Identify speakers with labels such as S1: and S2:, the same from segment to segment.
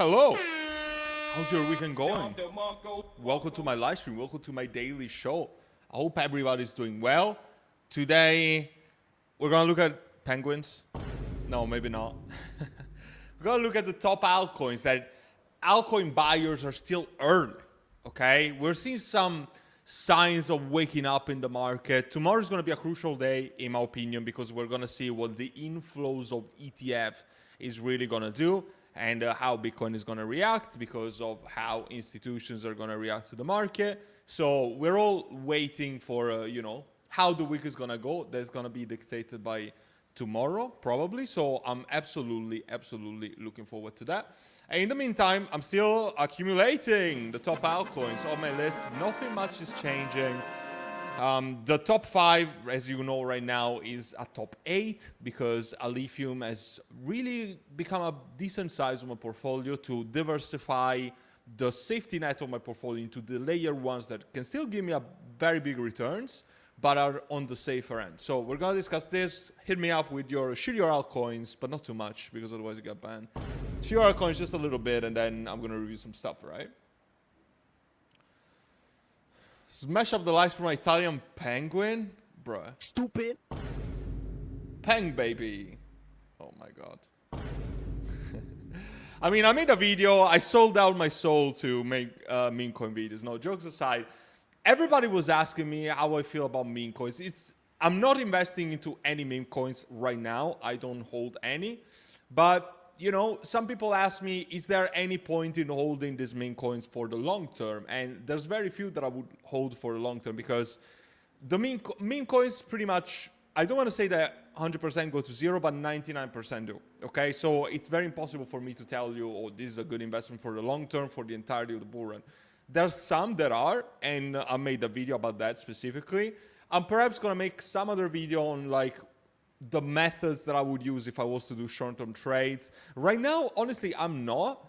S1: Hello! How's your weekend going? Welcome to my live stream. Welcome to my daily show. I hope everybody's doing well. Today, we're going to look at penguins. No, maybe not. We're going to look at the top altcoins that altcoin buyers are still early. Okay? We're seeing some signs of waking up in the market. Tomorrow is going to be a crucial day, in my opinion, because we're going to see what the inflows of ETF is really going to do, and how Bitcoin is going to react because of how institutions are going to react to the market. So we're all waiting for, how the week is going to go. That's going to be dictated by tomorrow, probably. So I'm absolutely looking forward to that. And in the meantime, I'm still accumulating the top altcoins on my list. Nothing much is changing. The top 5, as you know right now, is a top 8 because Lithium has really become a decent size of my portfolio to diversify the safety net of my portfolio into the layer ones that can still give me a very big returns, but are on the safer end. So we're gonna discuss this. Hit me up with your share your altcoins, but not too much because otherwise you get banned. Share your altcoins just a little bit, and then I'm gonna review some stuff, right? Smash up the likes for my Italian penguin, bruh.
S2: Stupid.
S1: Peng baby. Oh my god. I mean, I made a video. I sold out my soul to make meme coin videos. No, jokes aside. Everybody was asking me how I feel about meme coins. I'm not investing into any meme coins right now. I don't hold any. But, some people ask me, is there any point in holding these meme coins for the long term? And there's very few that I would hold for the long term because the meme coins pretty much, I don't want to say that 100% go to zero, but 99% do. Okay, so it's very impossible for me to tell you, oh, this is a good investment for the long term, for the entirety of the bull run. There's some that are, and I made a video about that specifically. I'm perhaps going to make some other video on the methods that I would use if I was to do short-term trades. Right now, honestly, I'm not.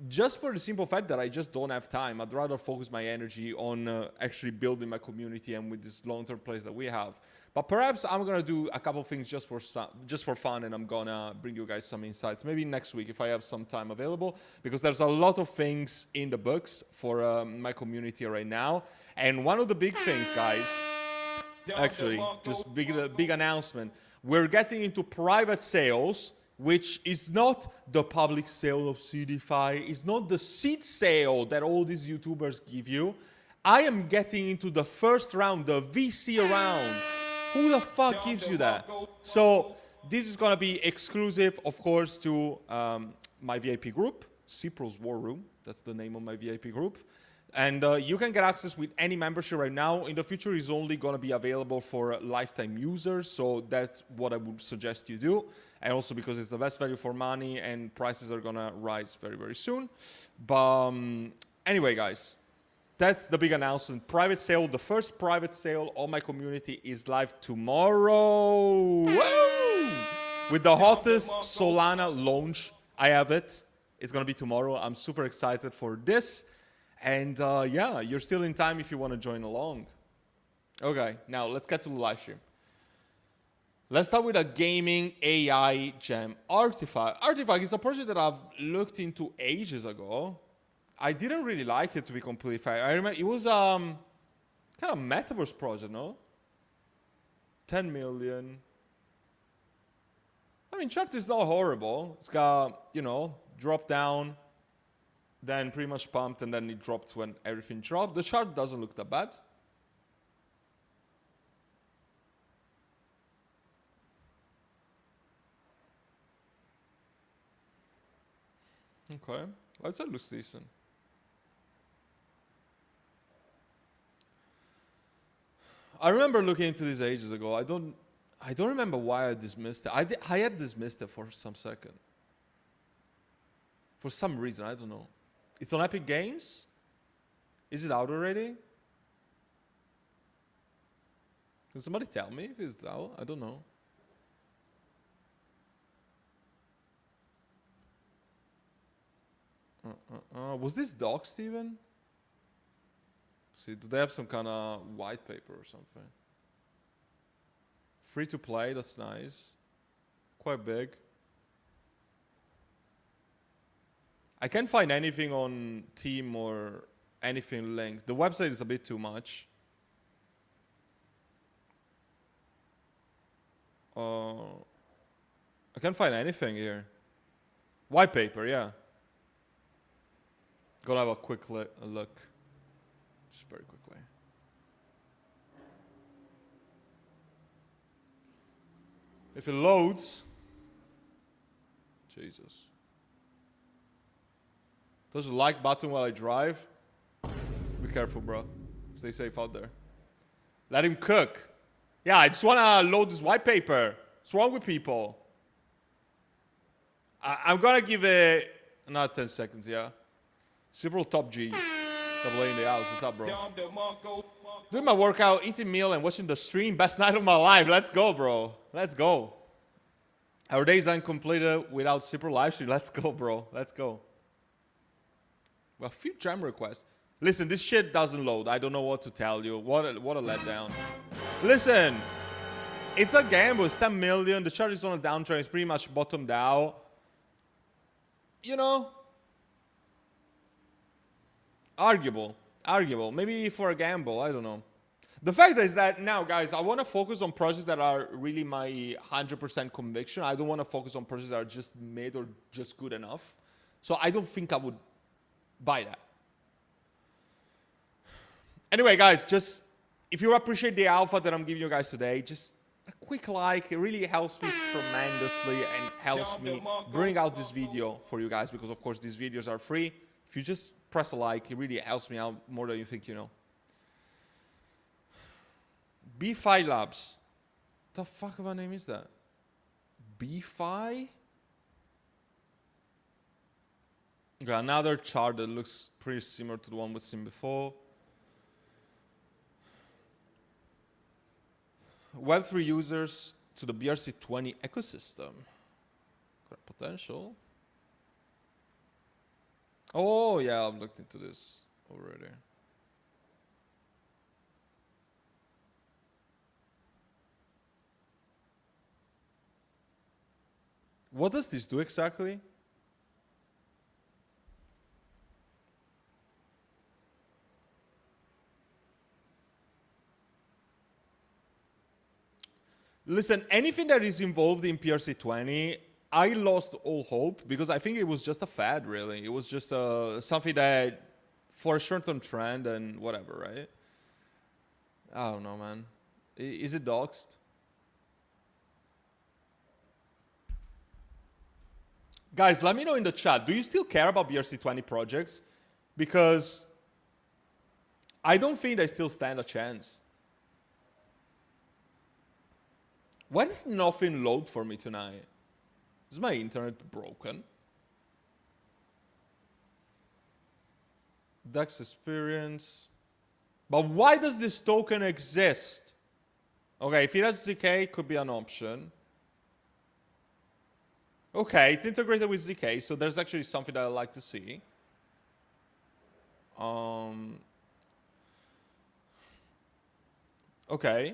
S1: Just for the simple fact that I just don't have time. I'd rather focus my energy on actually building my community and with this long-term plays that we have. But perhaps I'm gonna do a couple things just for fun, and I'm gonna bring you guys some insights. Maybe next week if I have some time available, because there's a lot of things in the books for my community right now. And one of the big things, guys, actually, just big announcement. We're getting into private sales, which is not the public sale of CDFI. It's not the seed sale that all these YouTubers give you. I am getting into the first round, the VC round. Who the fuck gives you that? So this is going to be exclusive, of course, to my VIP group, Cipro's War Room. That's the name of my VIP group. And you can get access with any membership right now. In the future, it's only going to be available for lifetime users. So that's what I would suggest you do. And also because it's the best value for money and prices are going to rise very soon. But anyway, guys, that's the big announcement. Private sale, the first private sale of my community is live tomorrow. Woo! With the hottest Solana launch. I have it. It's going to be tomorrow. I'm super excited for this. And yeah, you're still in time if you want to join along. Okay, now let's get to the live stream. Let's start with a gaming AI gem artifact. Artifact is a project that I've looked into ages ago. I didn't really like it, to be completely fair. I remember it was kind of metaverse project, no? 10 million. I mean, chart is not horrible. It's got, drop down, then pretty much pumped, and then it dropped when everything dropped. The chart doesn't look that bad. Okay, I'd say it looks decent. I remember looking into this ages ago. I don't remember why I dismissed it. I had dismissed it for some second. For some reason, I don't know. It's on Epic Games? Is it out already? Can somebody tell me if it's out? I don't know. Was this doxed even? See, do they have some kind of white paper or something? Free to play, that's nice. Quite big. I can't find anything on team or anything linked. The website is a bit too much. I can't find anything here. White paper, yeah. Gonna have a quick look. Just very quickly. If it loads. Jesus. There's a like button while I drive. Be careful, bro. Stay safe out there. Let him cook. Yeah, I just want to load this white paper. What's wrong with people? I'm going to give it another 10 seconds, yeah? Super top G. Double A in the house. What's up, bro? Doing my workout, eating meal, and watching the stream. Best night of my life. Let's go, bro. Let's go. Our days uncompleted without super live stream. Let's go, bro. Let's go. Well, a few jam requests. Listen, this shit doesn't load. I don't know what to tell you. What a letdown. Listen, it's a gamble. It's 10 million. The chart is on a downtrend. It's pretty much bottomed out. You know, arguable. Maybe for a gamble. I don't know. The fact is that now, guys, I want to focus on projects that are really my 100% conviction. I don't want to focus on projects that are just made or just good enough. So I don't think I would buy that. Anyway, guys, just if you appreciate the alpha that I'm giving you guys today, just a quick like. It really helps me tremendously and helps me bring out this video for you guys because, of course, these videos are free. If you just press a like, it really helps me out more than you think you know. B2 Labs. The fuck of a name is that? B2? Okay, another chart that looks pretty similar to the one we've seen before. Web3 users to the BRC-20 ecosystem. Got potential. Oh, yeah, I've looked into this already. What does this do exactly? Listen, anything that is involved in BRC-20, I lost all hope because I think it was just a fad, really. It was just something that for a short-term trend and whatever, right? I don't know, man. Is it doxed? Guys, let me know in the chat. Do you still care about BRC-20 projects? Because I don't think they still stand a chance. Why does nothing load for me tonight? Is my internet broken? Dex experience. But why does this token exist? Okay, if it has ZK, it could be an option. Okay, it's integrated with ZK, so there's actually something that I like to see. Okay.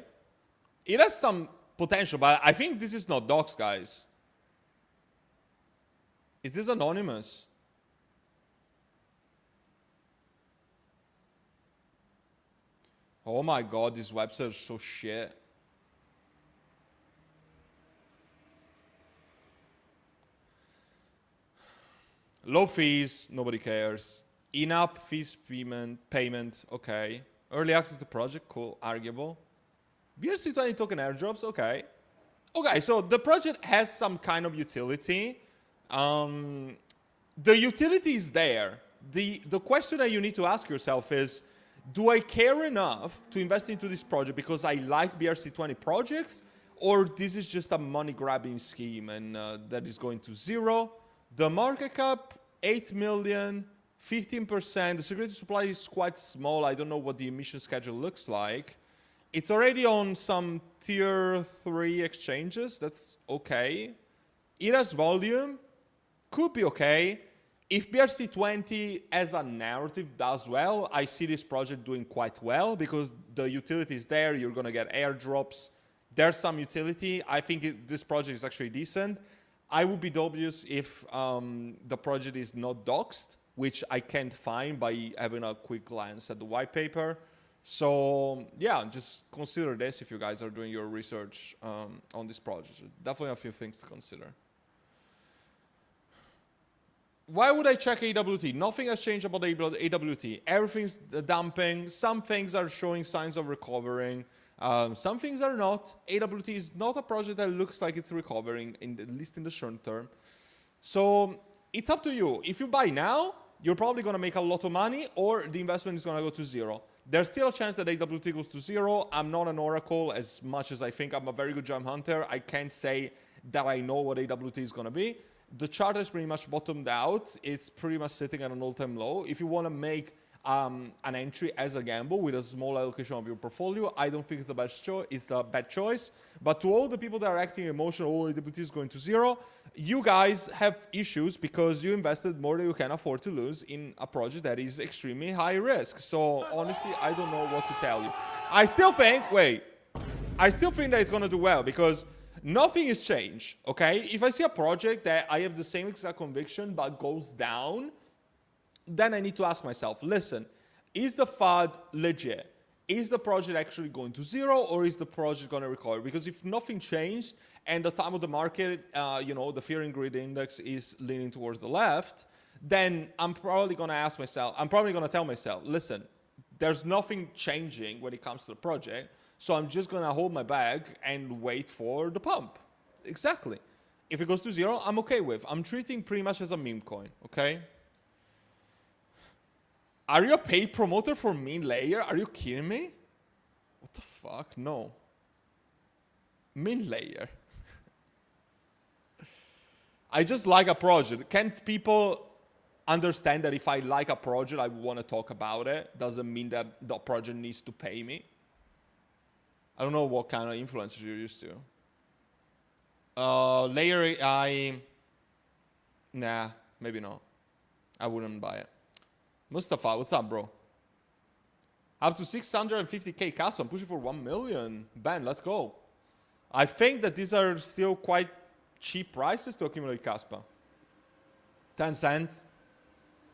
S1: It has some potential, but I think this is not docs, guys. Is this anonymous? Oh my god, this website is so shit. Low fees, nobody cares. In-app fees payment, okay. Early access to project, cool, arguable. BRC-20 token airdrops, okay. Okay, so the project has some kind of utility. The utility is there. The question that you need to ask yourself is, do I care enough to invest into this project because I like BRC-20 projects, or this is just a money-grabbing scheme and that is going to zero? The market cap, 8 million, 15%. The security supply is quite small. I don't know what the emission schedule looks like. It's already on some tier 3 exchanges. That's okay. It has volume. Could be okay. If BRC-20 as a narrative does well, I see this project doing quite well because the utility is there. You're going to get airdrops. There's some utility. I think this project is actually decent. I would be dubious if the project is not doxed, which I can't find by having a quick glance at the white paper. So yeah, just consider this if you guys are doing your research on this project. Definitely a few things to consider. Why would I check AWT? Nothing has changed about AWT. Everything's dumping. Some things are showing signs of recovering. Some things are not. AWT is not a project that looks like it's recovering, at least in the short term. So it's up to you. If you buy now, you're probably going to make a lot of money, or the investment is going to go to zero. There's still a chance that AWT goes to zero. I'm not an oracle as much as I think I'm a very good gem hunter. I can't say that I know what AWT is going to be. The chart is pretty much bottomed out. It's pretty much sitting at an all-time low. If you want to make an entry as a gamble with a small allocation of your portfolio, I don't think it's a bad choice. But to all the people that are acting emotional, oh, AWT is going to zero, you guys have issues because you invested more than you can afford to lose in a project that is extremely high risk. So honestly, I don't know what to tell you. I still think that it's going to do well because nothing has changed, okay? If I see a project that I have the same exact conviction but goes down, then I need to ask myself, listen, is the FUD legit? Is the project actually going to zero, or is the project going to recover? Because if nothing changed and the time of the market, the fear and greed index is leaning towards the left, then I'm probably going to tell myself, listen, there's nothing changing when it comes to the project, so I'm just going to hold my bag and wait for the pump. Exactly. If it goes to zero, I'm okay with. I'm treating pretty much as a meme coin, okay? Are you a paid promoter for meme layer? Are you kidding me? What the fuck? No. Meme layer. I just like a project. Can't people understand that if I like a project, I want to talk about it? Doesn't mean that the project needs to pay me. I don't know what kind of influencers you're used to. Layer AI. Nah, maybe not. I wouldn't buy it. Mustafa, what's up, bro? Up to 650k Kaspa. I'm pushing for 1 million. Ben, let's go. I think that these are still quite cheap prices to accumulate Kaspa. 10 cents.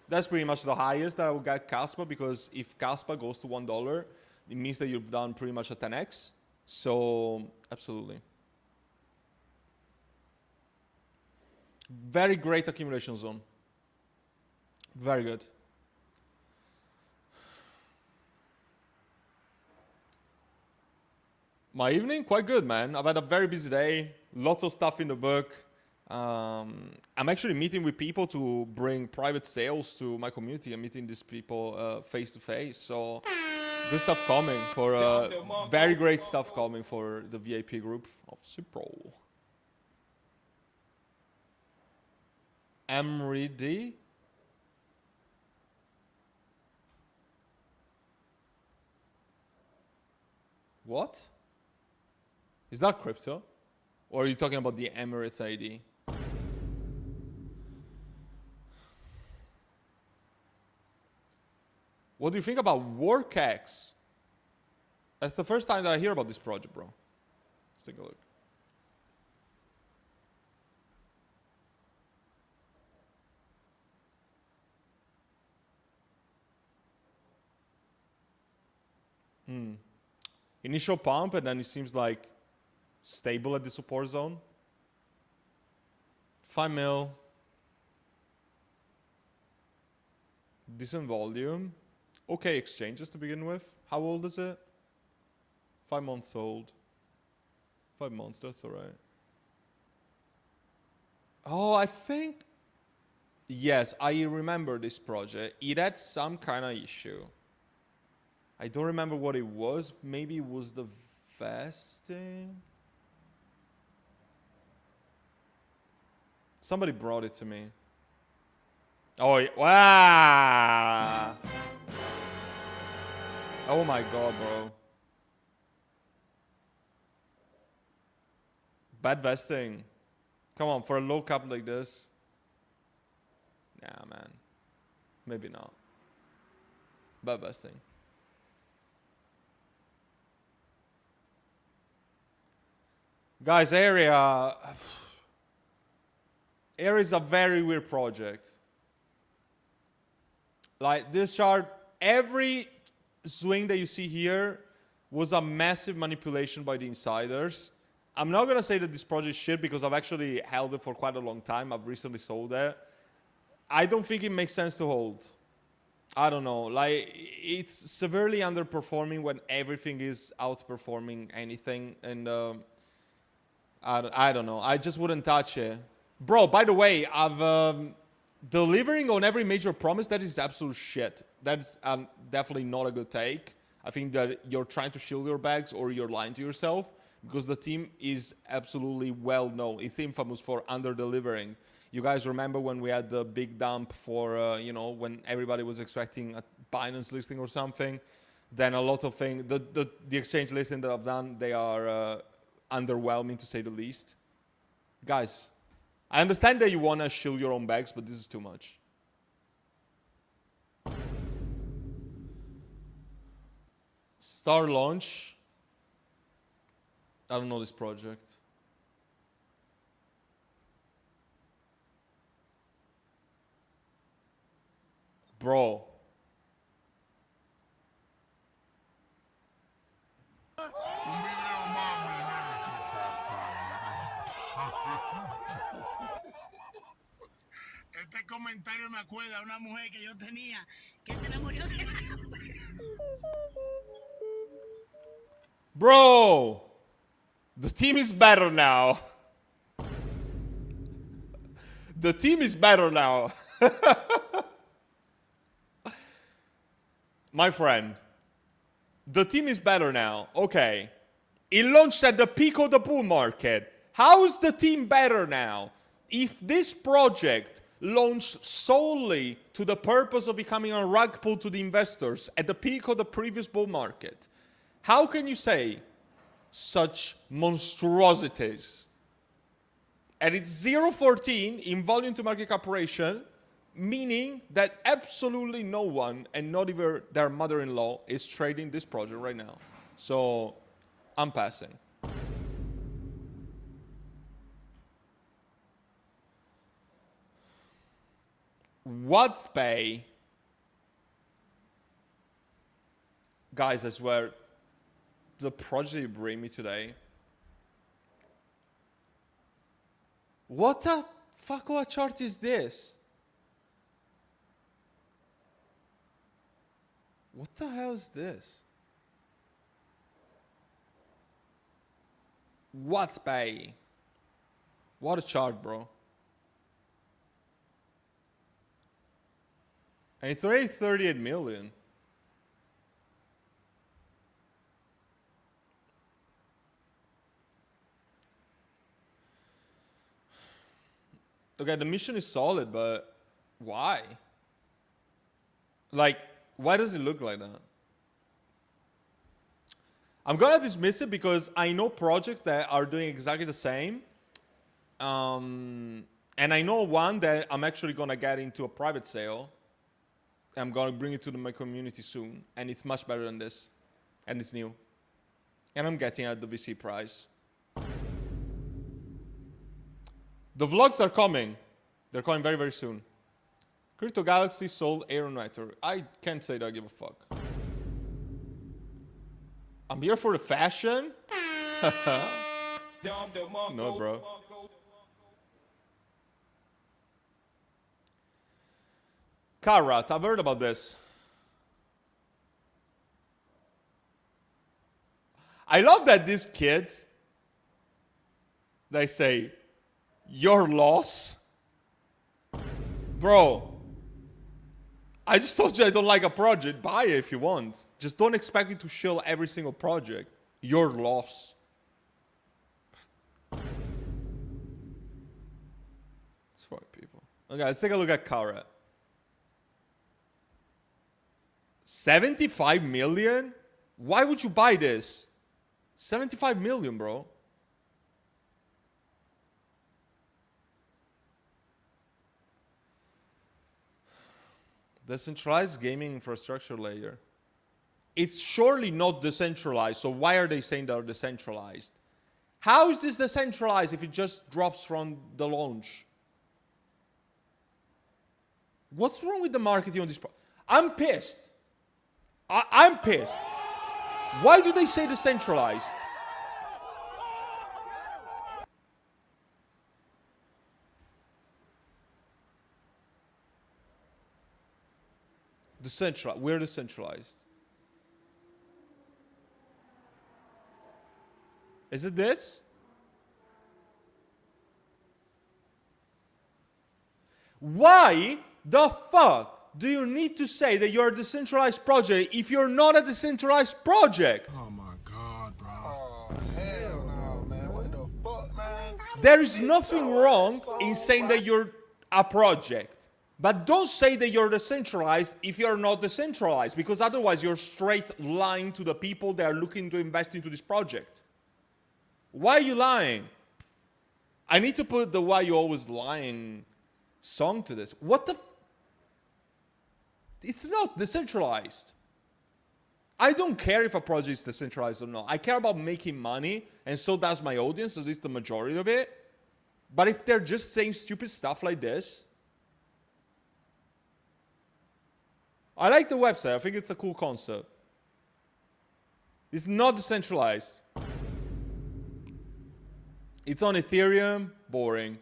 S1: That's pretty much the highest that I will get Kaspa, because if Kaspa goes to $1, it means that you've done pretty much a 10x. So, absolutely. Very great accumulation zone. Very good. My evening, quite good, man. I've had a very busy day. Lots of stuff in the book. I'm actually meeting with people to bring private sales to my community. I'm meeting these people face to face. So good stuff coming for very great stuff coming for the VIP group of Cipro. Emery D. What? Is that crypto? Or are you talking about the Emirates ID? What do you think about WorkX? That's the first time that I hear about this project, bro. Let's take a look. Initial pump, and then it seems like stable at the support zone. 5 mil. Decent volume. Okay exchanges to begin with. How old is it? 5 months old. 5 months, that's alright. Oh, I think... Yes, I remember this project. It had some kind of issue. I don't remember what it was. Maybe it was the vesting. Somebody brought it to me. Oh, yeah. Wow. Oh my god, bro. Bad vesting. Come on, for a low cap like this. Nah, man. Maybe not. Bad vesting. Guys, area. Here is a very weird project. Like this chart, every swing that you see here was a massive manipulation by the insiders. I'm not gonna say that this project is shit because I've actually held it for quite a long time. I've recently sold it. I don't think it makes sense to hold. I don't know, like it's severely underperforming when everything is outperforming anything, and I don't know. I just wouldn't touch it, bro. By the way, I've delivering on every major promise. That is absolute shit. That's definitely not a good take. I think that you're trying to shield your bags or you're lying to yourself because the team is absolutely well known. It's infamous for under delivering. You guys remember when we had the big dump for, you know, when everybody was expecting a Binance listing or something? Then a lot of things, the exchange listing that I've done, they are underwhelming to say the least. Guys, I understand that you want to shield your own bags, but this is too much. Star launch. I don't know this project. Bro.
S2: Este comentario me acuerda a una mujer que yo tenía que se enamoró de
S1: Bro, the team is better now. The team is better now. My friend, the team is better now. Okay. It launched at the peak of the bull market. How is the team better now? If this project launched solely to the purpose of becoming a rug pull to the investors at the peak of the previous bull market, how can you say such monstrosities? And it's 0.14 in volume to market capitalization, meaning that absolutely no one, and not even their mother-in-law, is trading this project right now. So I'm passing. What's pay? Guys, I swear, the project you bring me today. What the fuck of a chart is this? What the hell is this? What's pay? What a chart, bro. And it's already 38 million. Okay, the mission is solid, but why? Like, why does it look like that? I'm gonna dismiss it because I know projects that are doing exactly the same. And I know one that I'm actually gonna get into a private sale. I'm gonna bring it to my community soon, and it's much better than this, and it's new, and I'm getting at the VC price. The vlogs are coming. They're coming very, very soon. Crypto Galaxy sold Aeron Network. I can't say that I give a fuck. I'm here for the fashion. No, bro. Karat, I've heard about this. I love that these kids, they say, your loss. Bro, I just told you I don't like a project. Buy it if you want. Just don't expect me to shill every single project. Your loss. It's for people. Okay, let's take a look at Karat. 75 million? Why would you buy this? 75 million, bro. Decentralized gaming infrastructure layer. It's surely not decentralized, so why are they saying they're decentralized? How is this decentralized if it just drops from the launch? What's wrong with the marketing on this? I'm pissed. I'm pissed. Why do they say decentralized? Decentralized. We're decentralized. Is it this? Why the fuck do you need to say that you're a decentralized project if you're not a decentralized project?
S3: Oh my God, bro.
S4: Oh, hell no, man. What the fuck, man?
S1: There is nothing wrong in saying that you're a project. But don't say that you're decentralized if you're not decentralized, because otherwise you're straight lying to the people that are looking to invest into this project. Why are you lying? I need to put the why you always lying song to this. What the? It's not decentralized. I don't care if a project is decentralized or not. I care about making money, and so does my audience, at least the majority of it. But if they're just saying stupid stuff like this, I like the website. I think it's a cool concept. It's not decentralized. It's on Ethereum. Boring.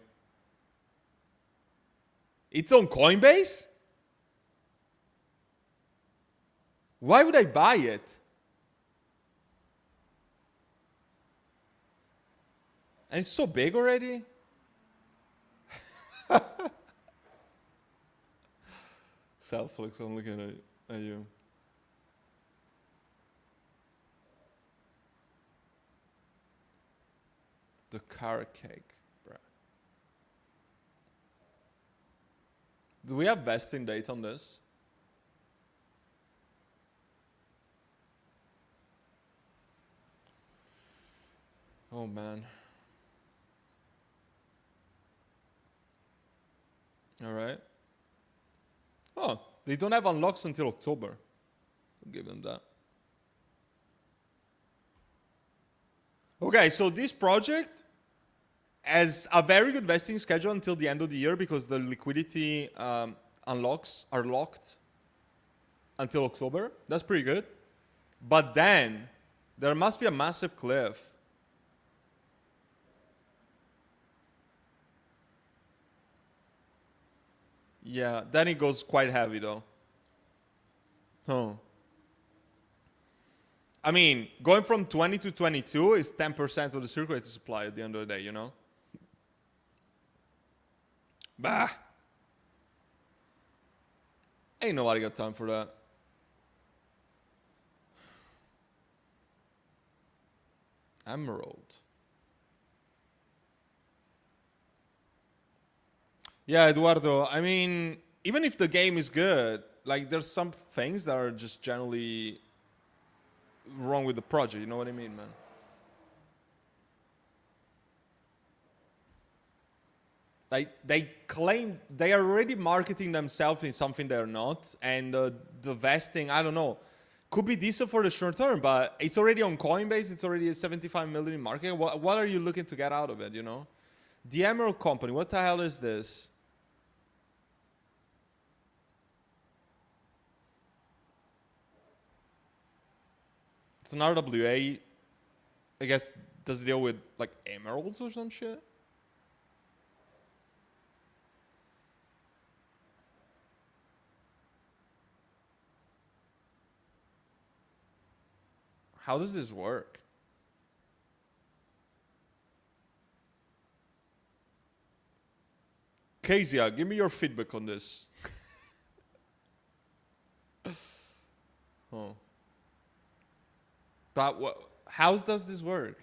S1: It's on Coinbase? Why would I buy it? And it's so big already? Selflix, I'm looking at you. The carrot cake, bruh. Do we have vesting date on this? Oh man. All right. Oh, they don't have unlocks until October. I'll give them that. Okay, so this project has a very good vesting schedule until the end of the year because the liquidity unlocks are locked until October. That's pretty good. But then there must be a massive cliff. Yeah, then it goes quite heavy though. Huh. I mean, going from 20 to 22 is 10% of the circulating supply at the end of the day, you know? Bah. Ain't nobody got time for that. Emerald. Yeah, Eduardo, I mean, even if the game is good, like there's some things that are just generally wrong with the project, you know what I mean, man? Like they claim they are already marketing themselves in something they're not, and the vesting, I don't know, could be decent for the short term, but it's already on Coinbase, it's already a 75 million in market. What are you looking to get out of it, you know? The Emerald Company, what the hell is this? It's an RWA, I guess, does it deal with like emeralds or some shit? How does this work? Kezia, give me your feedback on this. Oh. But how does this work?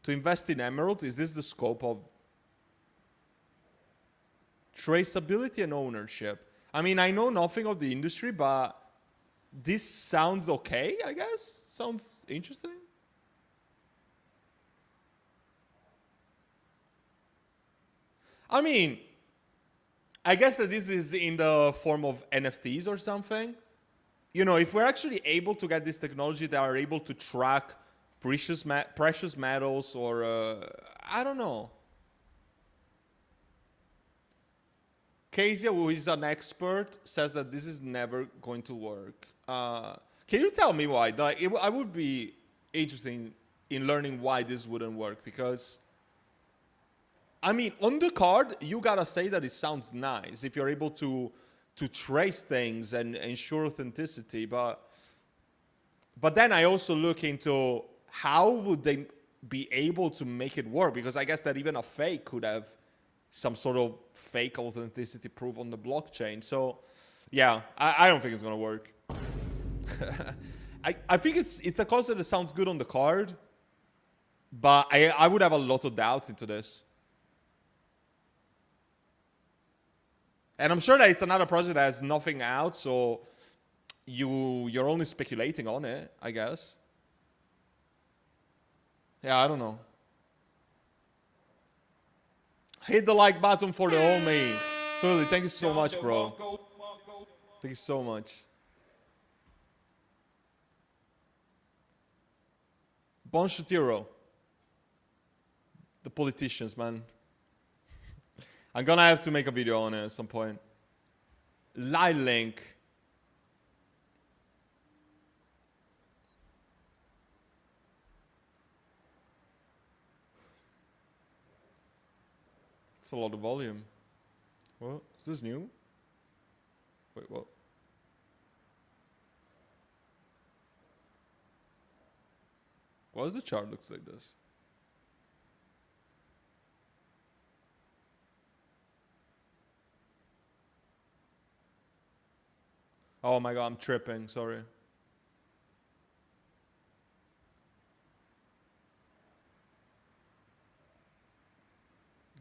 S1: To invest in emeralds, is this the scope of traceability and ownership? I mean, I know nothing of the industry, but this sounds okay, I guess. Sounds interesting. I mean, I guess that this is in the form of NFTs or something. You know, if we're actually able to get this technology that are able to track precious metals or, I don't know. Kezia, who is an expert, says that this is never going to work. Can you tell me why? Like, I would be interested in learning why this wouldn't work, because I mean, on the card, you gotta say that it sounds nice if you're able to trace things and ensure authenticity. But then I also look into how would they be able to make it work, because I guess that even a fake could have some sort of fake authenticity proof on the blockchain. So yeah, I don't think it's gonna work. I think it's a concept that sounds good on the card, but I would have a lot of doubts into this. And I'm sure that it's another project that has nothing out, so you're only speculating on it, I guess. Yeah, I don't know. Hit the like button for the homie. Totally, thank you so much, bro. Thank you so much. Bon Shapiro. The politicians, man. I'm gonna have to make a video on it at some point. Link. It's a lot of volume. What? Is this new? Wait, what? Why does the chart looks like this? Oh my god, I'm tripping, sorry.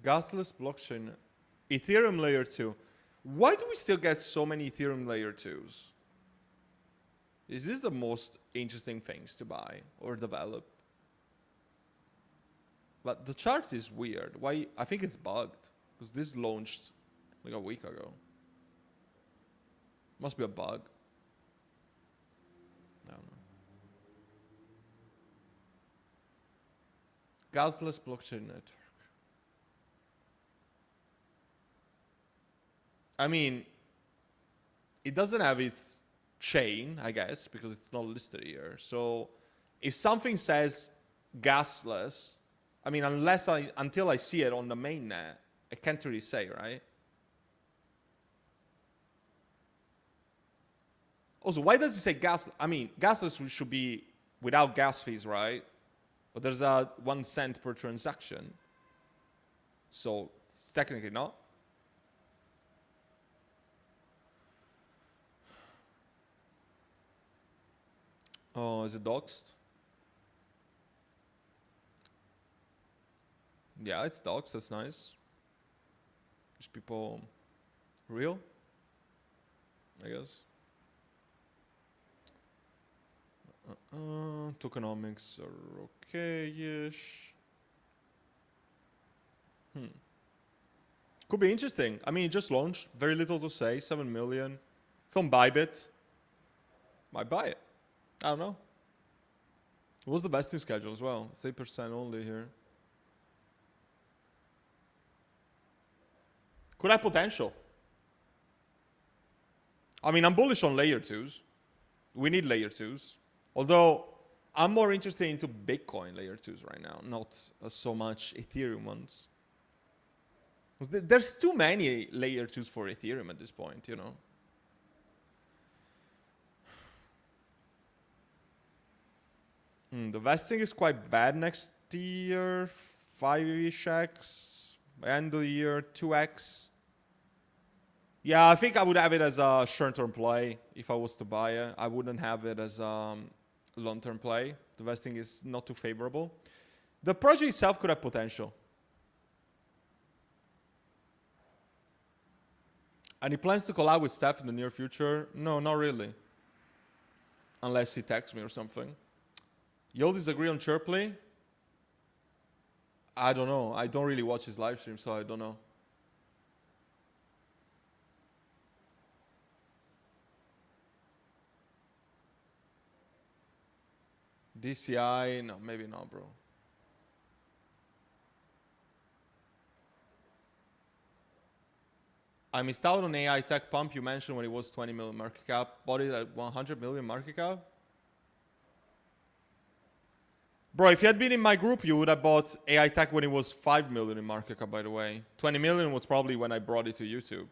S1: Gasless blockchain. Ethereum layer 2. Why do we still get so many Ethereum layer 2s? Is this the most interesting things to buy or develop? But the chart is weird. Why? I think it's bugged, because this launched like a week ago. Must be a bug. I don't know. Gasless blockchain network. I mean, it doesn't have its chain, I guess, because it's not listed here. So if something says gasless, I mean, until I see it on the mainnet, I can't really say, right? Also, why does it say gas? I mean, gasless should be without gas fees, right? But there's a 1 cent per transaction. So it's technically not. Oh, is it doxed? Yeah, it's doxed. That's nice. Just people real, I guess. Tokenomics are okay-ish. Could be interesting. I mean, it just launched. Very little to say. 7 million. It's on Bybit. Might buy it. I don't know. What's the vesting schedule as well? It's 8% only here. Could have potential. I mean, I'm bullish on layer 2s. We need layer 2s. Although, I'm more interested into Bitcoin layer 2s right now, not so much Ethereum ones. There's too many layer 2s for Ethereum at this point, you know. The vesting is quite bad next year. 5-ish X. End of the year, 2x. Yeah, I think I would have it as a short-term play if I was to buy it. I wouldn't have it as a long-term play. The vesting is not too favorable. The project itself could have potential. Any plans to collab with Steph in the near future? No, not really. Unless he texts me or something. You'll disagree on Chirply? I don't know. I don't really watch his live stream, so I don't know. DCI? No, maybe not, bro. I missed out on AI tech pump you mentioned when it was 20 million market cap. Bought it at 100 million market cap. Bro, if you had been in my group, you would have bought AI tech when it was 5 million in market cap, by the way. 20 million was probably when I brought it to YouTube.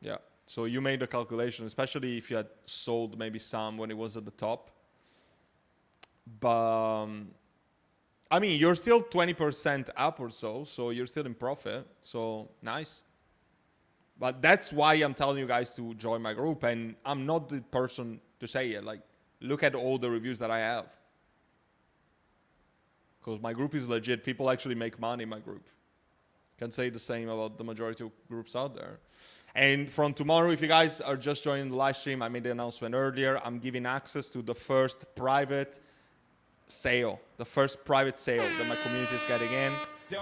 S1: Yeah. So you made the calculation, especially if you had sold maybe some when it was at the top. But I mean, you're still 20% up or so you're still in profit. So nice. But that's why I'm telling you guys to join my group, and I'm not the person to say it. Like, look at all the reviews that I have. Because my group is legit. People actually make money in my group. Can say the same about the majority of groups out there. And from tomorrow, if you guys are just joining the live stream, I made the announcement earlier. I'm giving access to the first private sale. The first private sale that my community is getting in.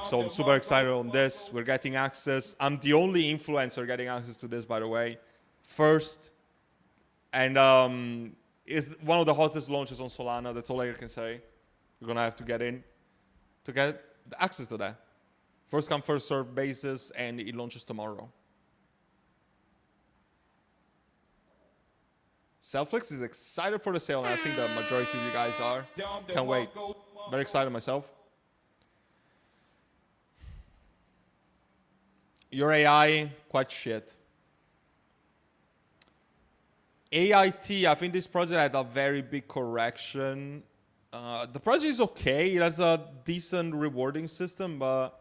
S1: So I'm super excited on this. We're getting access. I'm the only influencer getting access to this, by the way. First. And is one of the hottest launches on Solana. That's all I can say. You're going to have to get in to get access to that. First come, first serve basis, and it launches tomorrow. Selflix is excited for the sale, and I think the majority of you guys are. Can't wait. Very excited myself. Your AI, quite shit. AIT, I think this project had a very big correction. The project is okay. It has a decent rewarding system, but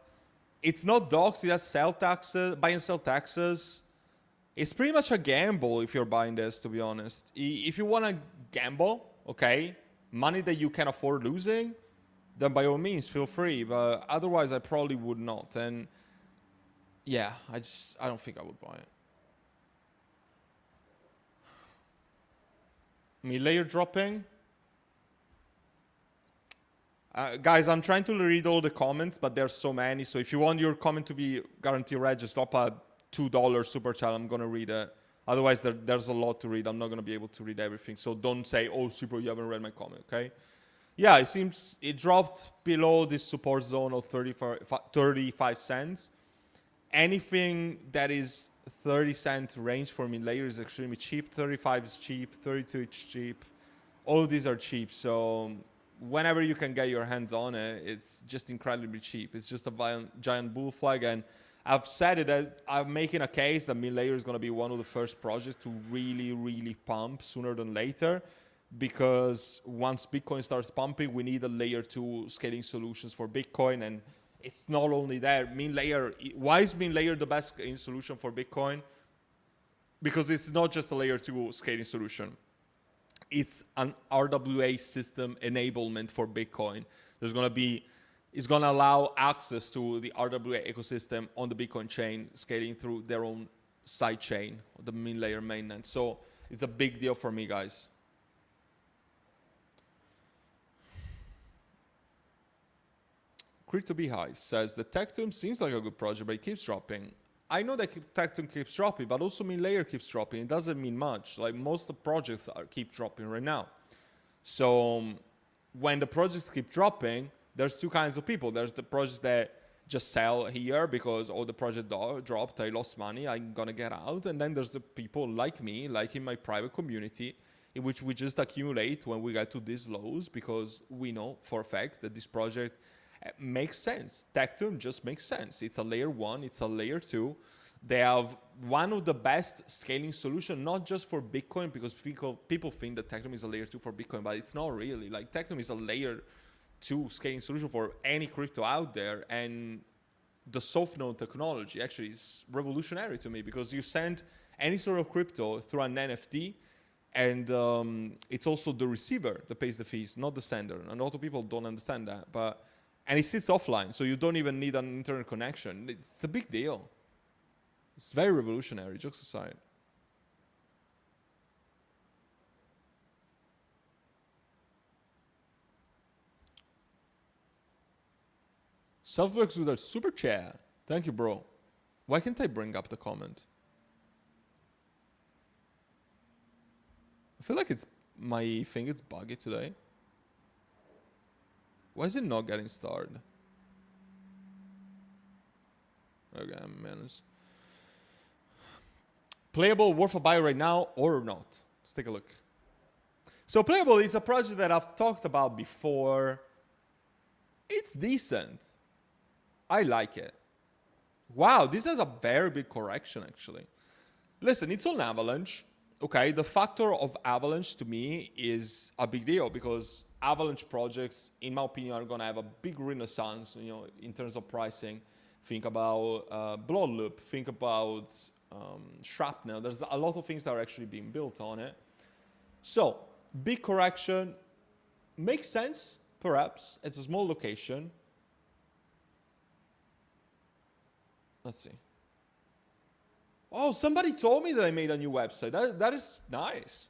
S1: it's not docs. It has sell taxes, buy and sell taxes. It's pretty much a gamble if you're buying this, to be honest. If you want to gamble, okay, money that you can afford losing, then by all means, feel free. But otherwise, I probably would not. And yeah, I don't think I would buy it. Layer dropping. Guys, I'm trying to read all the comments, but there's so many. So if you want your comment to be guaranteed read, just drop a $2 super chat. I'm going to read it. Otherwise, there's a lot to read. I'm not going to be able to read everything. So don't say, oh, super, you haven't read my comment, okay? Yeah, it seems it dropped below this support zone of 35 cents. Anything that is 30-cent range for me layer is extremely cheap. 35 is cheap. 32 is cheap. All of these are cheap. So whenever you can get your hands on it, it's just incredibly cheap. It's just a giant bull flag. And I've said it that I'm making a case that Layer is going to be one of the first projects to really, really pump sooner than later. Because once Bitcoin starts pumping, we need a layer 2 scaling solutions for Bitcoin. And it's not only that. Layer, why is Layer the best scaling solution for Bitcoin? Because it's not just a layer 2 scaling solution. It's an RWA system enablement for Bitcoin. It's going to allow access to the RWA ecosystem on the Bitcoin chain, scaling through their own side chain, the Layer mainnet. So it's a big deal for me, guys. Crypto Beehive says the Tectum seems like a good project, but it keeps dropping. I know that Tectum keeps dropping, but also Layer keeps dropping. It doesn't mean much. Like most of the projects keep dropping right now. So when the projects keep dropping, there's two kinds of people. There's the projects that just sell here because, oh, the project dropped, I lost money, I'm gonna get out. And then there's the people like me, like in my private community, in which we just accumulate when we get to these lows because we know for a fact that this project makes sense. Tectum just makes sense. It's a layer 1, it's a layer 2. They have one of the best scaling solutions, not just for Bitcoin, because people think that Tectum is a layer 2 for Bitcoin, but it's not really. Like Tectum is a layer 2 scaling solution for any crypto out there. And the soft node technology actually is revolutionary to me because you send any sort of crypto through an NFT, and it's also the receiver that pays the fees, not the sender. And a lot of people don't understand that. And it sits offline, so you don't even need an internet connection. It's a big deal. It's very revolutionary, jokes aside. Selfworks with a super chat. Thank you, bro. Why can't I bring up the comment? I feel like it's my thing. It's buggy today. Why is it not getting started? Okay, manage. Playable worth a buy right now or not? Let's take a look. So Playable is a project that I've talked about before. It's decent. I like it. Wow, this is a very big correction, actually. Listen, it's on Avalanche. Okay, the factor of Avalanche to me is a big deal because Avalanche projects, in my opinion, are gonna have a big renaissance, you know, in terms of pricing. Think about Bloodloop, think about Shrapnel. There's a lot of things that are actually being built on it. So, big correction, makes sense, perhaps. It's a small location. Let's see. Oh, somebody told me that I made a new website. That is nice.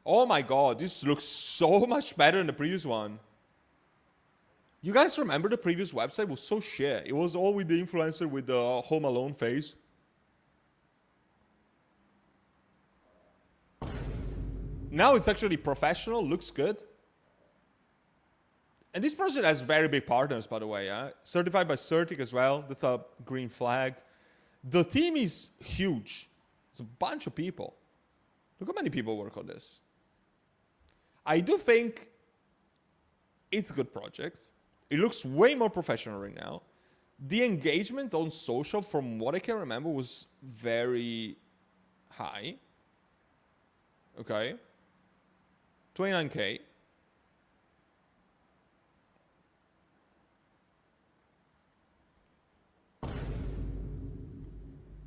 S1: Oh my God, this looks so much better than the previous one. You guys remember the previous website? It was so shit. It was all with the influencer with the Home Alone face. Now it's actually professional, looks good. And this project has very big partners, by the way. Certified by Certic as well. That's a green flag. The team is huge. It's a bunch of people. Look how many people work on this. I do think it's a good project. It looks way more professional right now. The engagement on social, from what I can remember, was very high. Okay. 29K.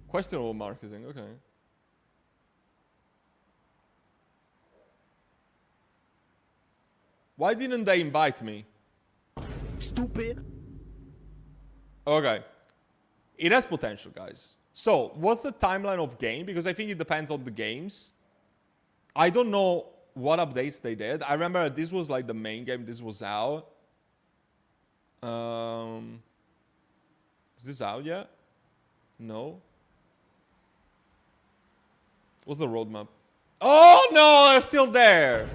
S1: Questionable marketing, okay. Why didn't they invite me?
S2: Stupid.
S1: Okay. It has potential, guys. So, what's the timeline of game? Because I think it depends on the games. I don't know what updates they did. I remember this was like the main game. This was out. Is this out yet? No. What's the roadmap? Oh no, they're still there.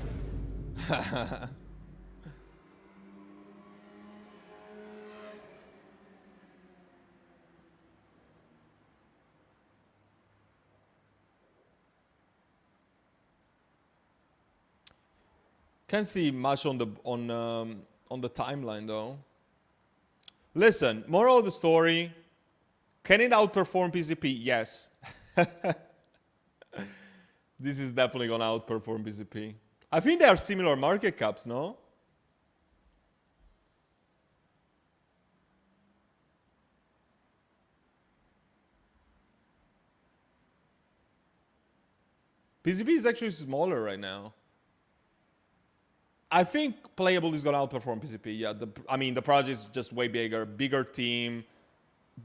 S1: Can't see much on the timeline though. Listen, moral of the story: can it outperform PCP? Yes. This is definitely gonna outperform PCP. I think they are similar market caps, no? PCP is actually smaller right now. I think Playable is gonna outperform PCP. Yeah, I mean the project is just way bigger team,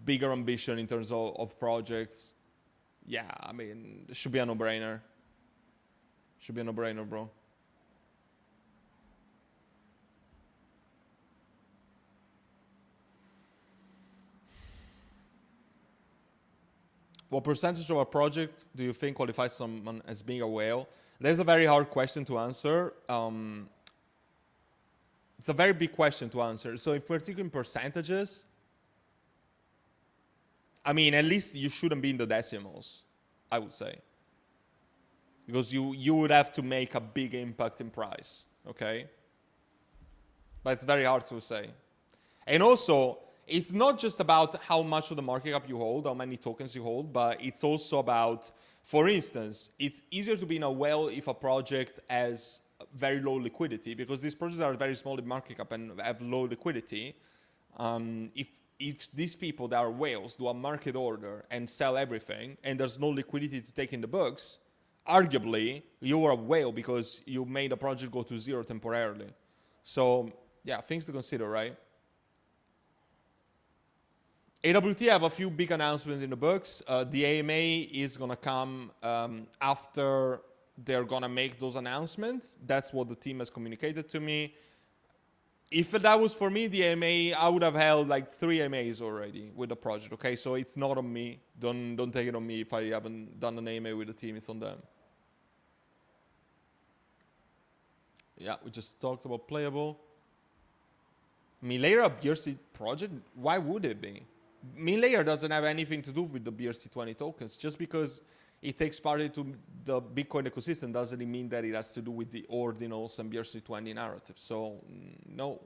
S1: bigger ambition in terms of projects. Yeah, I mean it should be a no-brainer. Should be a no-brainer, bro. What percentage of a project do you think qualifies someone as being a whale? That's a very hard question to answer. It's a very big question to answer. So if we're taking percentages, I mean, at least you shouldn't be in the decimals, I would say. Because you would have to make a big impact in price, okay? But it's very hard to say. And also, it's not just about how much of the market cap you hold, how many tokens you hold, but it's also about, for instance, it's easier to be in a whale if a project has very low liquidity, because these projects are very small in market cap and have low liquidity. If these people that are whales do a market order and sell everything, and there's no liquidity to take in the books, arguably you are a whale because you made a project go to zero temporarily. So yeah, things to consider, right? AWT have a few big announcements in the books. The AMA is gonna come after they're gonna make those announcements. That's what the team has communicated to me. If that was for me, the AMA, I would have held like 3 AMAs already with the project, okay? So it's not on me. Don't take it on me if I haven't done an AMA with the team, it's on them. Yeah, we just talked about Playable. Milera BRC project? Why would it be? Mean layer doesn't have anything to do with the BRC-20 tokens. Just because it takes part into the Bitcoin ecosystem doesn't mean that it has to do with the ordinals and BRC-20 narrative. So no.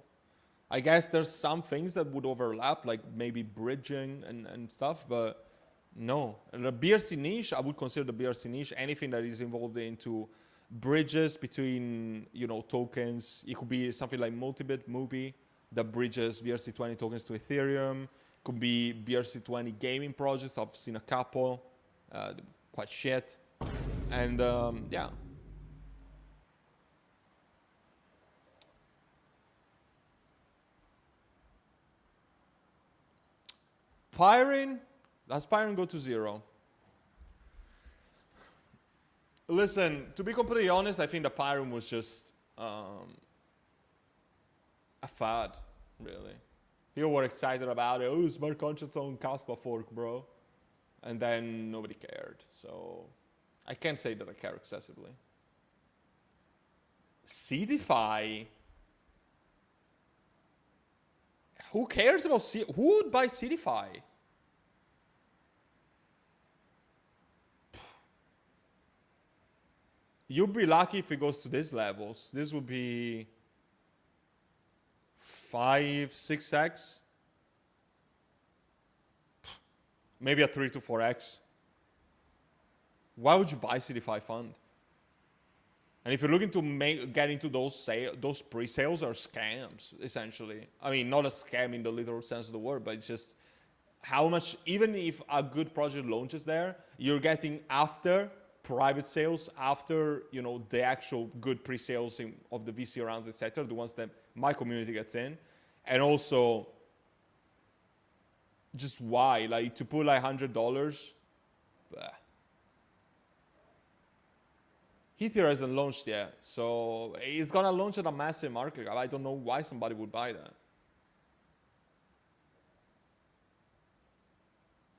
S1: I guess there's some things that would overlap, like maybe bridging and stuff, but no. And the BRC niche, I would consider the BRC niche anything that is involved into bridges between, you know, tokens. It could be something like Multibit, Mubi, that bridges BRC-20 tokens to Ethereum. Could be BRC-20 gaming projects. I've seen a couple, quite shit. And yeah. Pyrin, does Pyrin go to 0? Listen, to be completely honest, I think the Pyrin was just a fad, really. People were excited about it. Oh, smart contracts on Kaspa fork, bro. And then nobody cared. So I can't say that I care excessively. CDFI. Who cares about who would buy CDFI? You'd be lucky if it goes to these levels. This would be 5, 6x. Maybe a 3 to 4x. Why would you buy CDFI fund? And if you're looking to get into those pre-sales are scams, essentially. I mean, not a scam in the literal sense of the word, but it's just how much, even if a good project launches there, you're getting after private sales, after, you know, the actual good pre-sales of the VC rounds, etc., the ones that my community gets in. And also, just why? Like, to put like $100, bleh. Ether hasn't launched yet, so it's gonna launch at a massive market cap. I don't know why somebody would buy that.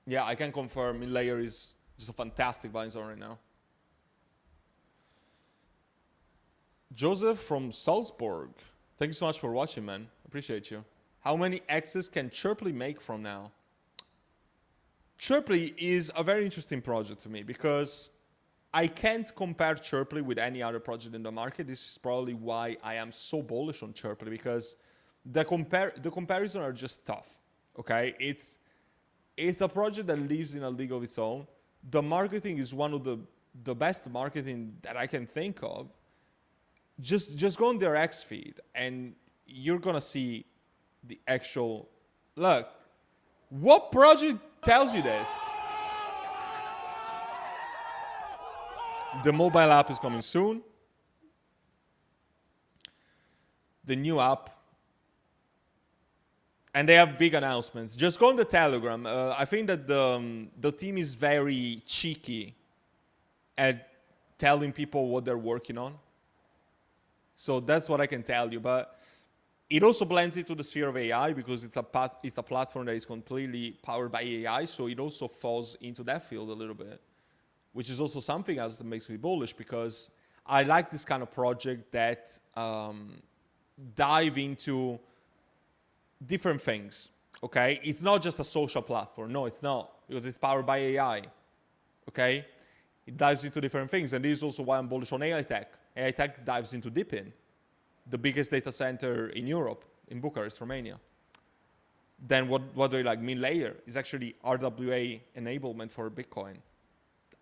S1: Yeah, I can confirm Layer is just a fantastic buying zone right now. Joseph from Salzburg. Thank you so much for watching, man. Appreciate you. How many X's can Chirply make from now? Chirply is a very interesting project to me because I can't compare Chirply with any other project in the market. This is probably why I am so bullish on Chirply, because the comparison are just tough. Okay, it's a project that lives in a league of its own. The marketing is one of the best marketing that I can think of. Just go on their X feed and you're gonna see the actual look. What project tells you this? The mobile app is coming soon. The new app. And they have big announcements. Just go on the Telegram. I think that the team is very cheeky at telling people what they're working on. So that's what I can tell you. But it also blends into the sphere of AI because it's a platform that is completely powered by AI. So it also falls into that field a little bit, which is also something else that makes me bullish, because I like this kind of project that dive into different things, okay? It's not just a social platform. No, it's not, because it's powered by AI, okay? It dives into different things, and this is also why I'm bullish on AI Tech. AI Tech dives into Deepin, the biggest data center in Europe, in Bucharest, Romania. Then what do I like? Mean Layer is actually RWA enablement for Bitcoin.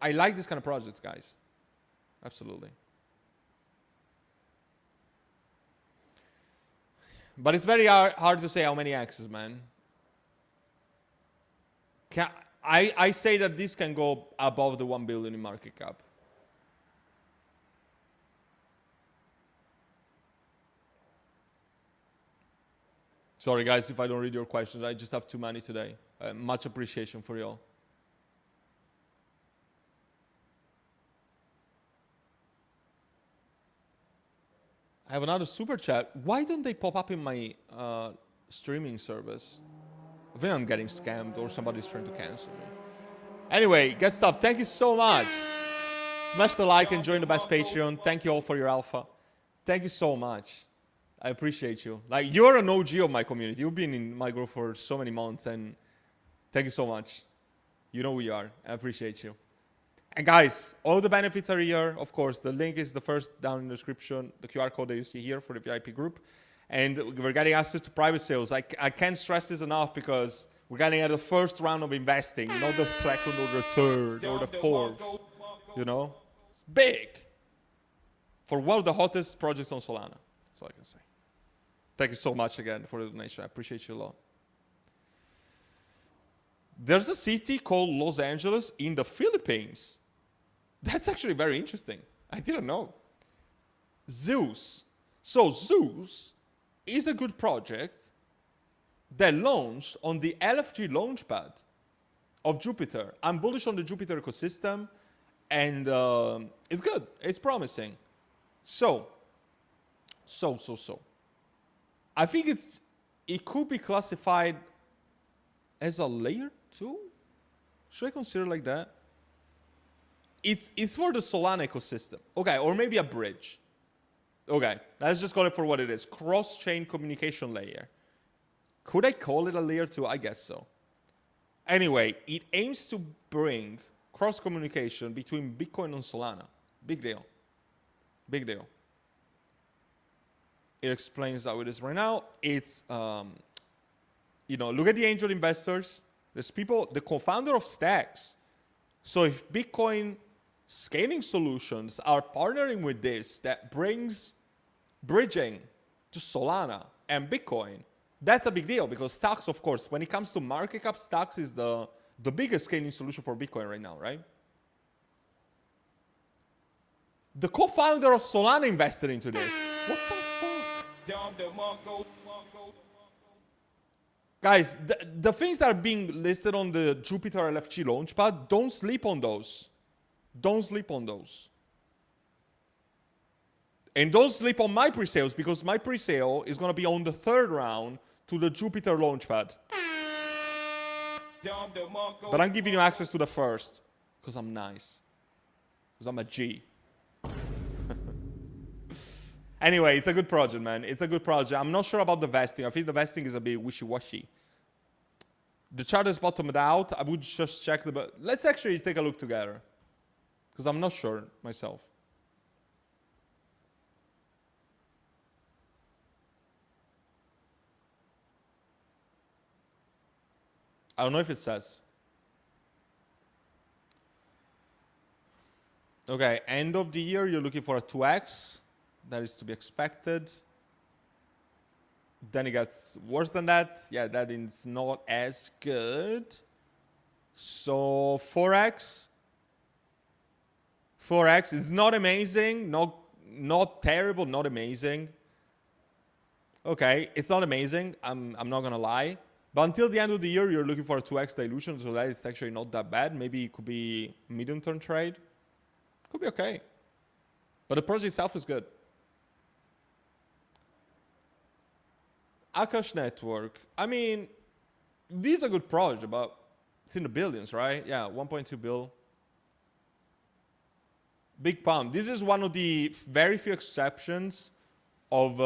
S1: I like this kind of projects, guys. Absolutely. But it's very hard to say how many X's, man. I say that this can go above the 1 billion in market cap. Sorry, guys, if I don't read your questions. I just have too many today. Much appreciation for y'all. I have another super chat. Why don't they pop up in my streaming service? I think I'm getting scammed or somebody's trying to cancel me. Anyway, good stuff. Thank you so much. Smash the like and join the best Patreon. Thank you all for your alpha. Thank you so much. I appreciate you. Like, you're an OG of my community. You've been in my group for so many months, and Thank you so much. You know who you are. I appreciate you. And guys, all the benefits are here. Of course, the link is the first down in the description, the QR code that you see here for the VIP group. And we're getting access to private sales. I can't stress this enough because we're getting at the first round of investing, not the second or the third or the fourth. You know? It's big. For one of the hottest projects on Solana. That's all I can say. Thank you so much again for the donation. I appreciate you a lot. There's a city called Los Angeles in the Philippines. That's actually very interesting. I didn't know. Zeus. So Zeus is a good project that launched on the LFG launchpad of Jupiter. I'm bullish on the Jupiter ecosystem, and it's good. It's promising. So. I think it could be classified as a layer 2? Should I consider like that? It's for the Solana ecosystem. Okay, or maybe a bridge. Okay, let's just call it for what it is. Cross-chain communication layer. Could I call it a layer 2? I guess so. Anyway, it aims to bring cross-communication between Bitcoin and Solana. Big deal. Big deal. It explains how it is right now. It's, you know, look at the angel investors. There's people, the co-founder of Stacks. So if Bitcoin scaling solutions are partnering with this, that brings bridging to Solana and Bitcoin, that's a big deal because Stacks, of course, when it comes to market cap, Stacks is the biggest scaling solution for Bitcoin right now, right? The co-founder of Solana invested into this. What the fuck? Guys, the things that are being listed on the Jupiter LFG launchpad, don't sleep on those. Don't sleep on those. And don't sleep on my pre-sales because my pre-sale is going to be on the third round to the Jupiter launchpad. But I'm giving you access to the first because I'm nice. Because I'm a G. Anyway, it's a good project, man. It's a good project. I'm not sure about the vesting. I think the vesting is a bit wishy-washy. The chart is bottomed out. I would just check the... Let's actually take a look together. Because I'm not sure myself. I don't know if it says. Okay, end of the year, you're looking for a 2x. That is to be expected. Then it gets worse than that. Yeah, that is not as good. So 4x. 4x is not amazing. Not terrible, not amazing. Okay, it's not amazing. I'm not going to lie. But until the end of the year, you're looking for a 2x dilution. So that is actually not that bad. Maybe it could be medium-term trade. Could be okay. But the project itself is good. Akash Network. I mean, this is a good project, but it's in the billions, right? Yeah, 1.2 bill. Big pump. This is one of the very few exceptions of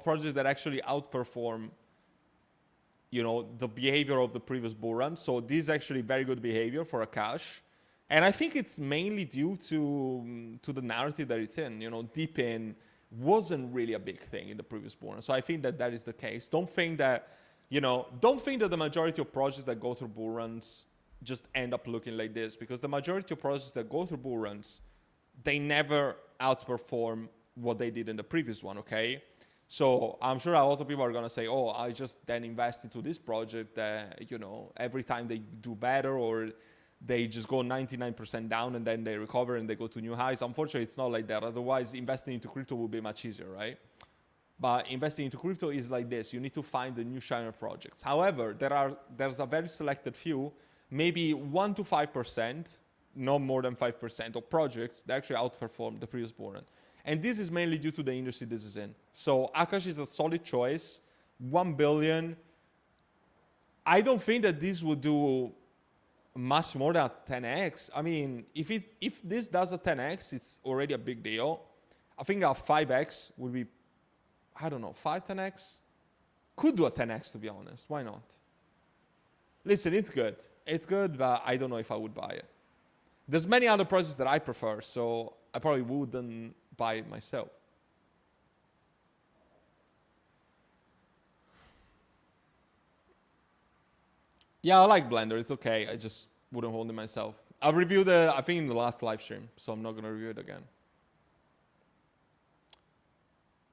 S1: projects that actually outperform, you know, the behavior of the previous bull run. So this is actually very good behavior for Akash. And I think it's mainly due to the narrative that it's in. You know, deep in wasn't really a big thing in the previous bull run. So I think that that is the case. Don't think that, you know, don't think that the majority of projects that go through bull runs just end up looking like this, because the majority of projects that go through bull runs, they never outperform what they did in the previous one, okay? So I'm sure a lot of people are going to say, oh, I just then invest into this project that, you know, every time they do better, or they just go 99% down and then they recover and they go to new highs. Unfortunately, it's not like that. Otherwise, investing into crypto would be much easier, right? But investing into crypto is like this. You need to find the new shiner projects. However, there's a very selected few, maybe 1 to 5%, no more than 5% of projects that actually outperform the previous bull run. And this is mainly due to the industry this is in. So Akash is a solid choice. 1 billion. I don't think that this will do much more than 10x. I mean, if this does a 10x, it's already a big deal. I think a 5x would be, I don't know, 5, 10x? Could do a 10x, to be honest. Why not? Listen, it's good. It's good, but I don't know if I would buy it. There's many other projects that I prefer, so I probably wouldn't buy it myself. Yeah, I like Blender. It's okay. I just wouldn't hold it myself. I've reviewed it, I think, in the last live stream, so I'm not going to review it again.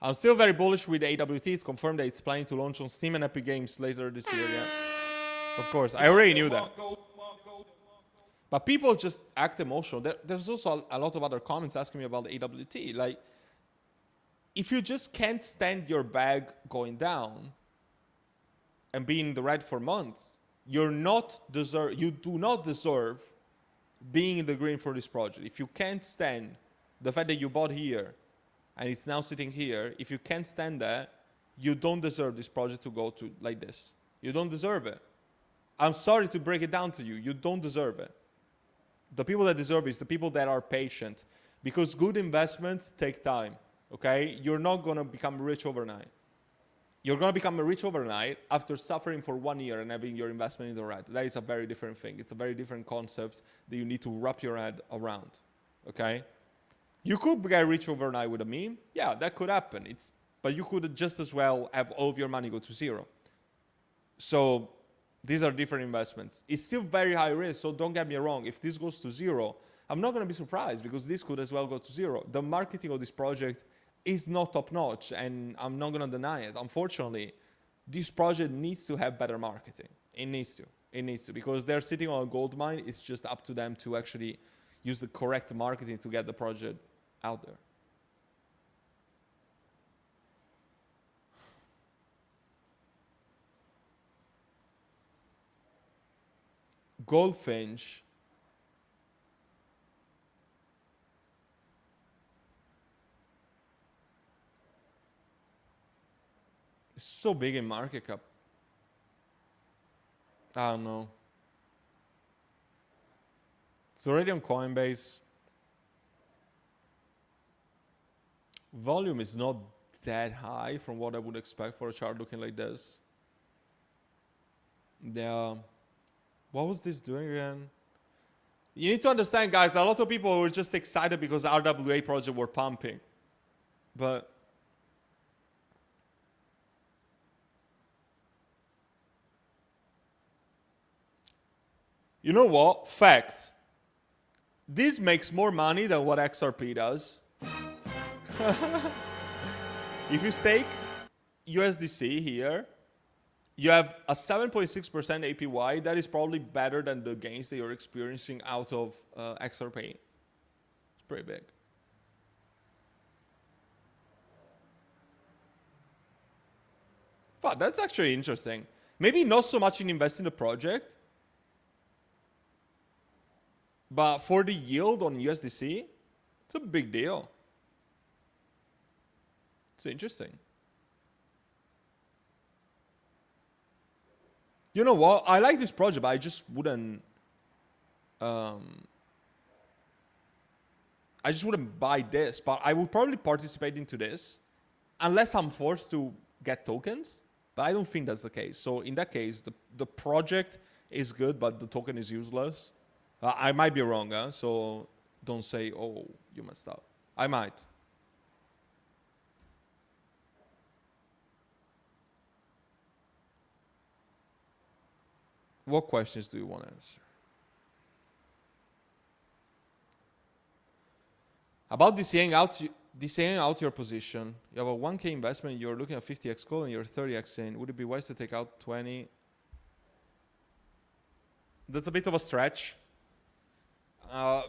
S1: I'm still very bullish with AWT. It's confirmed that it's planning to launch on Steam and Epic Games later this year. Yeah, of course. I already knew that. But people just act emotional. There's also a lot of other comments asking me about the AWT. Like, if you just can't stand your bag going down and be in the red for months, you do not deserve being in the green for this project. If you can't stand the fact that you bought here and it's now sitting here, if you can't stand that, you don't deserve this project to go to like this. You don't deserve it. I'm sorry to break it down to you. You don't deserve it. The people that deserve it is the people that are patient, because good investments take time, okay? You're not going to become rich overnight. You're going to become rich overnight after suffering for 1 year and having your investment in the red. That is a very different thing. It's a very different concept that you need to wrap your head around, okay? You could get rich overnight with a meme. Yeah, that could happen. But you could just as well have all of your money go to zero. So these are different investments. It's still very high risk, so don't get me wrong. If this goes to zero, I'm not going to be surprised, because this could as well go to zero. The marketing of this project is not top-notch, and I'm not going to deny it. Unfortunately, this project needs to have better marketing. It needs to. It needs to, because they're sitting on a gold mine. It's just up to them to actually use the correct marketing to get the project out there. Goldfinch. It's so big in market cap. I don't know. It's already on Coinbase. Volume is not that high from what I would expect for a chart looking like this. Yeah. What was this doing again? You need to understand, guys, a lot of people were just excited because the RWA project were pumping. But you know what? Facts. This makes more money than what XRP does. If you stake USDC here, you have a 7.6% APY. That is probably better than the gains that you're experiencing out of XRP. It's pretty big. But that's actually interesting. Maybe not so much in investing in the project, but for the yield on USDC, it's a big deal. It's interesting. You know what? I like this project, but I just wouldn't. I just wouldn't buy this, but I would probably participate into this, unless I'm forced to get tokens. But I don't think that's the case. So in that case, the project is good, but the token is useless. I might be wrong, huh? So don't say, oh, you messed up. I might. What questions do you want to answer? About DCAing out your position. You have a 1K investment, you're looking at 50x call and you're 30x in. Would it be wise to take out 20? That's a bit of a stretch.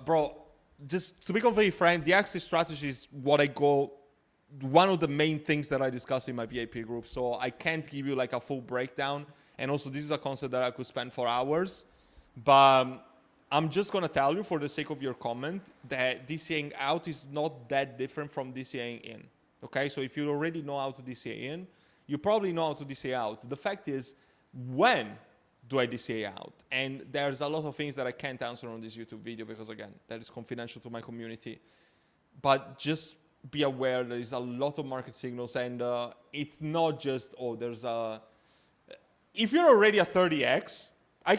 S1: Bro, just to be completely frank, the exit strategy is one of the main things that I discuss in my VIP group. So I can't give you like a full breakdown. And also, this is a concept that I could spend for hours. But I'm just going to tell you, for the sake of your comment, that DCAing out is not that different from DCAing in. Okay? So if you already know how to DCA in, you probably know how to DCA out. The fact is, when do I DCA out? And there's a lot of things that I can't answer on this YouTube video because, again, that is confidential to my community. But just be aware there is a lot of market signals, and it's not just, oh, there's a... If you're already at 30x,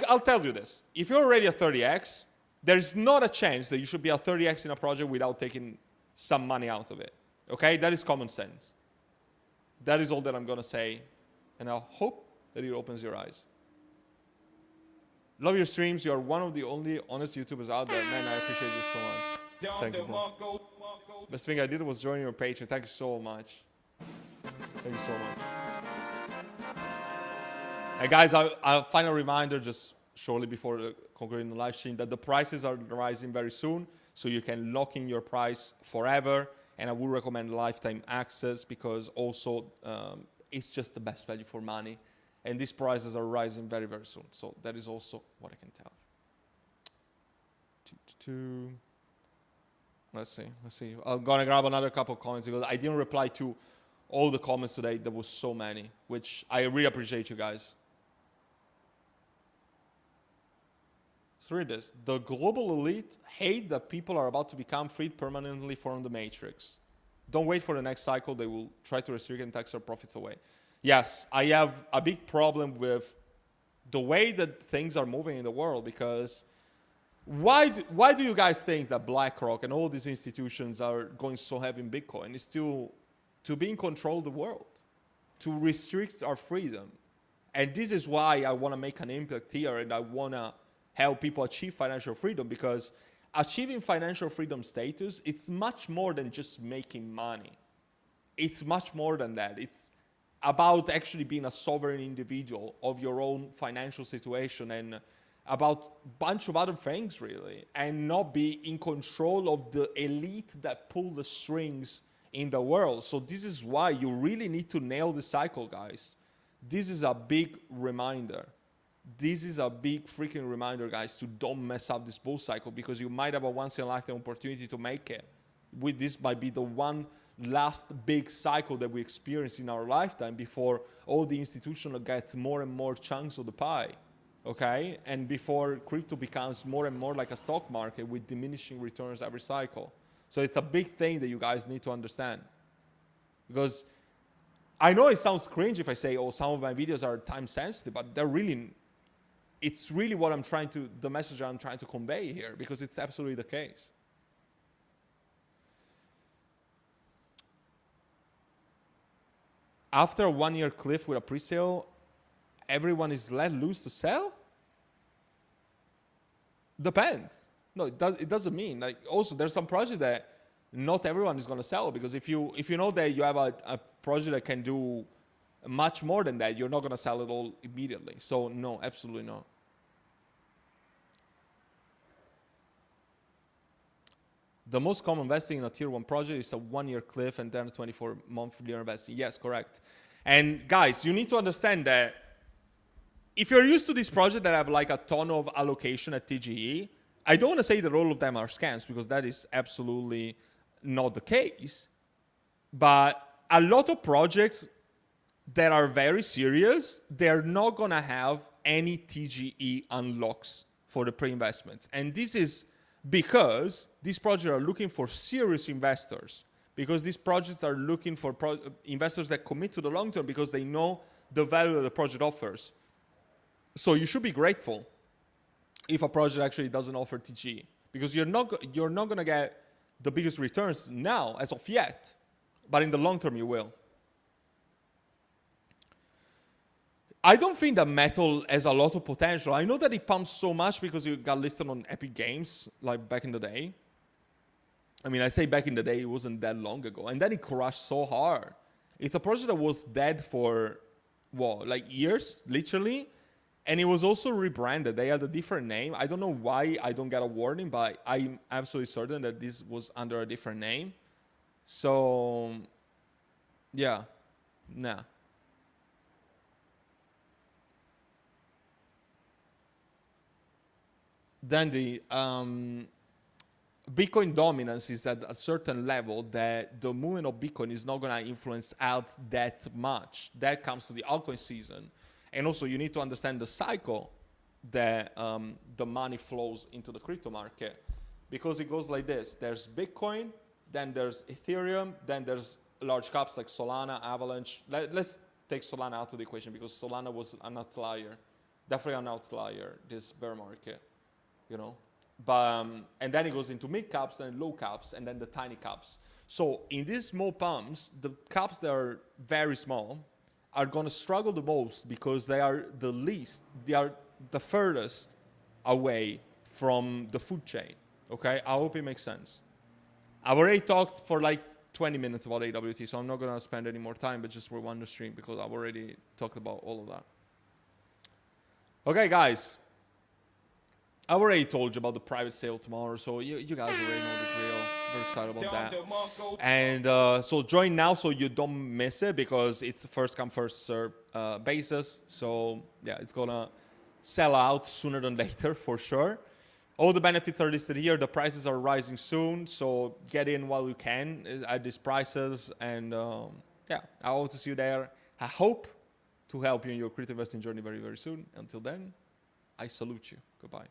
S1: I'll tell you this. If you're already at 30x, there's not a chance that you should be at 30x in a project without taking some money out of it. Okay? That is common sense. That is all that I'm going to say. And I hope that it opens your eyes. Love your streams. You're one of the only honest YouTubers out there. Man, I appreciate this so much. Thank you, bro. Best thing I did was join your Patreon. Thank you so much. Thank you so much. And guys, a final reminder just shortly before concluding the live stream that the prices are rising very soon. So you can lock in your price forever. And I would recommend lifetime access because also it's just the best value for money. And these prices are rising very, very soon. So that is also what I can tell you. Let's see. I'm going to grab another couple of comments because I didn't reply to all the comments today. There was so many, which I really appreciate you guys. Let's read this. The global elite hate that people are about to become freed permanently from the matrix. Don't wait for the next cycle. They will try to restrict and tax our profits away. Yes, I have a big problem with the way that things are moving in the world because why do you guys think that BlackRock and all these institutions are going so heavy in Bitcoin? It's to be in control of the world, to restrict our freedom. And this is why I want to make an impact here and I want to help people achieve financial freedom because achieving financial freedom status, it's much more than just making money. It's much more than that. It's about actually being a sovereign individual of your own financial situation and about a bunch of other things really and not be in control of the elite that pull the strings in the world. So this is why you really need to nail the cycle, guys. This is a big reminder. This is a big freaking reminder, guys, to don't mess up this bull cycle because you might have a once-in-a-lifetime opportunity to make it. This might be the one last big cycle that we experience in our lifetime before all the institutional gets more and more chunks of the pie, okay? And before crypto becomes more and more like a stock market with diminishing returns every cycle. So it's a big thing that you guys need to understand. Because I know it sounds cringe if I say, oh, some of my videos are time sensitive, but they're really, it's really what I'm trying to, the message I'm trying to convey here because it's absolutely the case. After a 1-year cliff with a pre-sale, everyone is let loose to sell? Depends. No, it doesn't mean. Like, also, there's some projects that not everyone is going to sell because if you know that you have a project that can do much more than that, you're not going to sell it all immediately. So, no, absolutely not. The most common investing in a tier 1 project is a 1-year cliff and then a 24-month year investing. Yes, correct. And guys, you need to understand that if you're used to this project that have like a ton of allocation at TGE, I don't want to say that all of them are scams because that is absolutely not the case. But a lot of projects that are very serious, they're not going to have any TGE unlocks for the pre-investments. And this is because these projects are looking for serious investors, because these projects are looking for investors that commit to the long term because they know the value that the project offers. So you should be grateful if a project actually doesn't offer TG because you're not going to get the biggest returns now as of yet, but in the long term you will. I don't think that Metal has a lot of potential. I know that it pumps so much because it got listed on Epic Games, like back in the day. I mean, I say back in the day, it wasn't that long ago. And then it crashed so hard. It's a project that was dead for, what, like years, literally. And it was also rebranded. They had a different name. I don't know why I don't get a warning, but I'm absolutely certain that this was under a different name. So, yeah, nah. Then the Bitcoin dominance is at a certain level that the movement of Bitcoin is not going to influence alts that much. That comes to the altcoin season. And also you need to understand the cycle that the money flows into the crypto market. Because it goes like this. There's Bitcoin, then there's Ethereum, then there's large caps like Solana, Avalanche. Let's take Solana out of the equation because Solana was an outlier. definitely an outlier, this bear market, you know. But, and then it goes into mid caps, then low caps, and then the tiny caps. So in these small pumps, the caps that are very small are going to struggle the most because they are the least, they are the furthest away from the food chain. Okay, I hope it makes sense. I've already talked for like 20 minutes about AWT, so I'm not going to spend any more time, but just rewind the stream because I've already talked about all of that. Okay, guys. I've already told you about the private sale tomorrow, so you guys already know the drill. Very excited about that. And so join now so you don't miss it because it's first come, first serve basis. So yeah, it's going to sell out sooner than later for sure. All the benefits are listed here. The prices are rising soon, so get in while you can at these prices. And yeah, I hope to see you there. I hope to help you in your crypto investing journey very, very soon. Until then, I salute you. Goodbye.